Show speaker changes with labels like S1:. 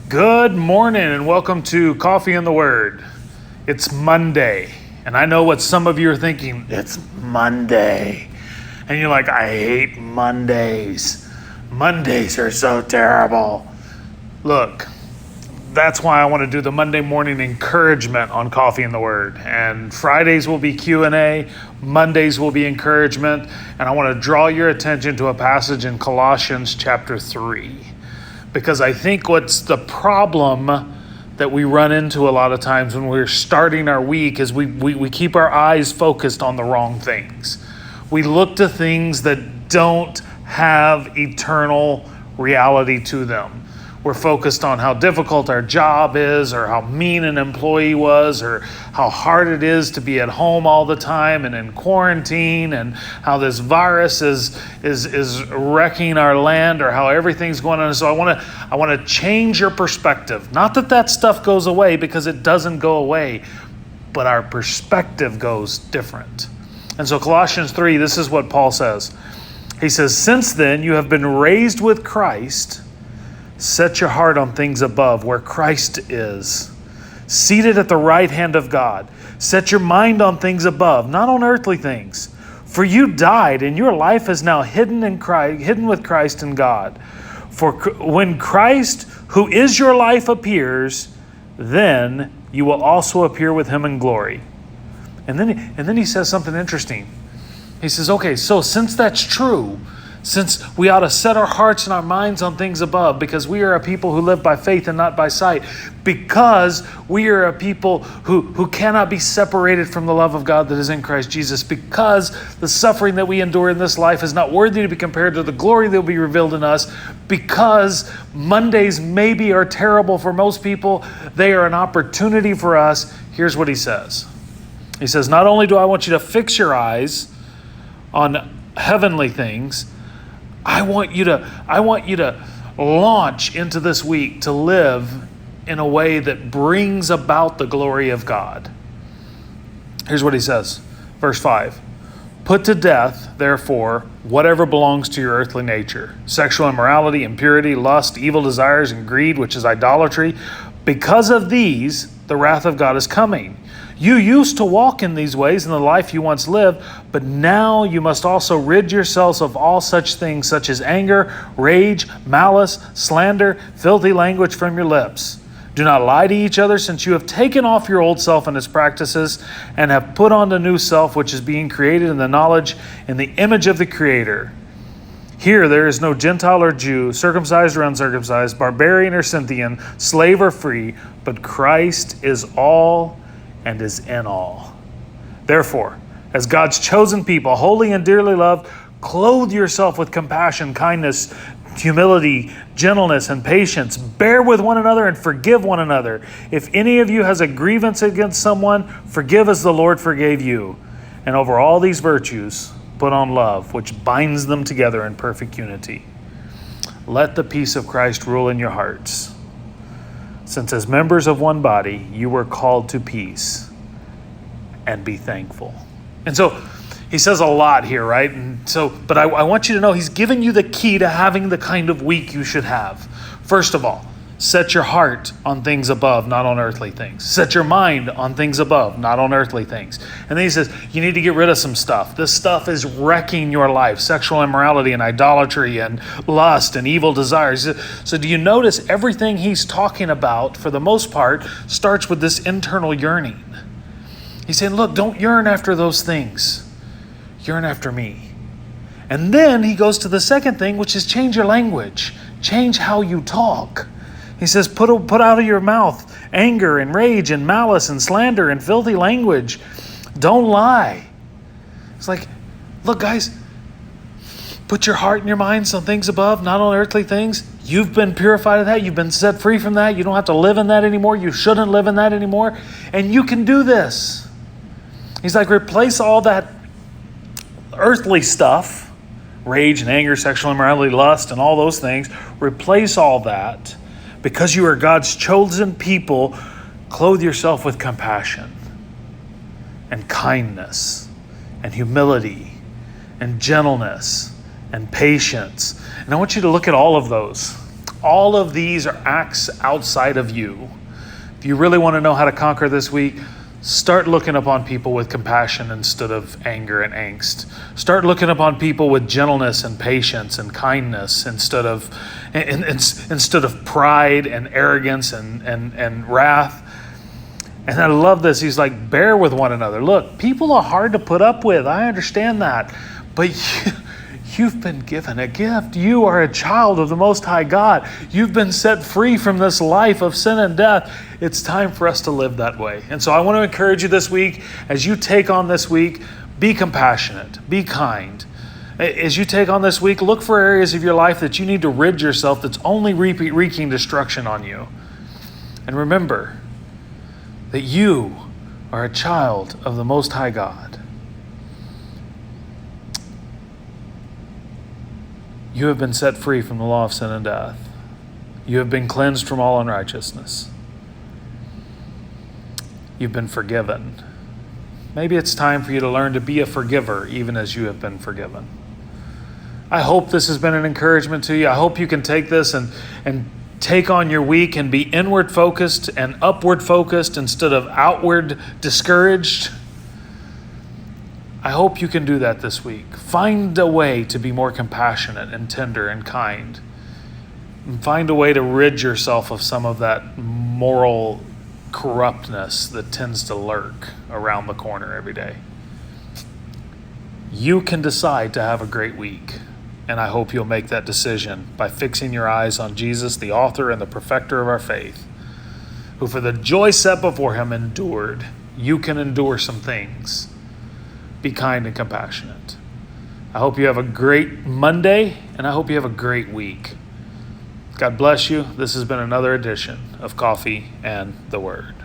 S1: Good morning and welcome to Coffee and the Word. It's Monday, and I know what some of you are thinking. It's Monday. And you're like, I hate Mondays. Mondays are so terrible. Look, that's why I want to do the Monday morning encouragement on Coffee and the Word. And Fridays will be Q&A, Mondays will be encouragement, and I want to draw your attention to a passage in Colossians chapter 3. Because I think what's the problem that we run into a lot of times when we're starting our week is we keep our eyes focused on the wrong things. We look to things that don't have eternal reality to them. We're focused on how difficult our job is, or how mean an employee was, or how hard it is to be at home all the time and in quarantine, and how this virus is wrecking our land, or how everything's going on. So I want to change your perspective. Not that stuff goes away, because it doesn't go away, but our perspective goes different. And so Colossians 3, this is what Paul says. He says, "Since then you have been raised with Christ. Set your heart on things above, where Christ is, seated at the right hand of God. Set your mind on things above, not on earthly things. For you died, and your life is now hidden with Christ in God. For when Christ, who is your life, appears, then you will also appear with him in glory." And then he says something interesting. He says, okay, so since that's true, since we ought to set our hearts and our minds on things above, because we are a people who live by faith and not by sight, because we are a people who cannot be separated from the love of God that is in Christ Jesus, because the suffering that we endure in this life is not worthy to be compared to the glory that will be revealed in us, because Mondays maybe are terrible for most people, they are an opportunity for us. Here's what he says. He says, not only do I want you to fix your eyes on heavenly things, I want you to launch into this week to live in a way that brings about the glory of God. Here's what he says, verse 5. "Put to death, therefore, whatever belongs to your earthly nature, sexual immorality, impurity, lust, evil desires, and greed, which is idolatry. Because of these, the wrath of God is coming. You used to walk in these ways in the life you once lived, but now you must also rid yourselves of all such things, such as anger, rage, malice, slander, filthy language from your lips. Do not lie to each other, since you have taken off your old self and its practices, and have put on the new self, which is being created in the knowledge in the image of the Creator. Here there is no Gentile or Jew, circumcised or uncircumcised, barbarian or Scythian, slave or free, but Christ is all and is in all. Therefore, as God's chosen people, holy and dearly loved, clothe yourself with compassion, kindness, humility, gentleness, and patience. Bear with one another and forgive one another. If any of you has a grievance against someone, forgive as the Lord forgave you. And over all these virtues, put on love, which binds them together in perfect unity. Let the peace of Christ rule in your hearts. Since as members of one body, you were called to peace, and be thankful." And so he says a lot here, right? But I want you to know he's giving you the key to having the kind of week you should have. First of all, set your heart on things above, not on earthly things. Set your mind on things above, not on earthly things. And then he says, you need to get rid of some stuff. This stuff is wrecking your life. Sexual immorality and idolatry and lust and evil desires. So do you notice everything he's talking about, for the most part, starts with this internal yearning. He's saying, look, don't yearn after those things. Yearn after me. And then he goes to the second thing, which is change your language. Change how you talk. He says, put out of your mouth anger and rage and malice and slander and filthy language. Don't lie. It's like, look, guys, put your heart and your minds on things above, not on earthly things. You've been purified of that. You've been set free from that. You don't have to live in that anymore. You shouldn't live in that anymore. And you can do this. He's like, replace all that earthly stuff, rage and anger, sexual immorality, lust, and all those things. Replace all that. Because you are God's chosen people, clothe yourself with compassion and kindness and humility and gentleness and patience. And I want you to look at all of those. All of these are acts outside of you. If you really want to know how to conquer this week, start looking upon people with compassion instead of anger and angst. Start looking upon people with gentleness and patience and kindness instead of pride and arrogance and wrath. And I love this. He's like, bear with one another. Look, people are hard to put up with. I understand that. But you've been given a gift. You are a child of the Most High God. You've been set free from this life of sin and death. It's time for us to live that way. And so I want to encourage you this week, as you take on this week, be compassionate, be kind. As you take on this week, look for areas of your life that you need to rid yourself that's only wreaking destruction on you. And remember that you are a child of the Most High God. You have been set free from the law of sin and death. You have been cleansed from all unrighteousness. You've been forgiven. Maybe it's time for you to learn to be a forgiver, even as you have been forgiven. I hope this has been an encouragement to you. I hope you can take this and take on your week and be inward focused and upward focused instead of outward discouraged. I hope you can do that this week. Find a way to be more compassionate and tender and kind. And find a way to rid yourself of some of that moral corruptness that tends to lurk around the corner every day. You can decide to have a great week. And I hope you'll make that decision by fixing your eyes on Jesus, the author and the perfecter of our faith, who for the joy set before him endured. You can endure some things. Be kind and compassionate. I hope you have a great Monday, and I hope you have a great week. God bless you. This has been another edition of Coffee and the Word.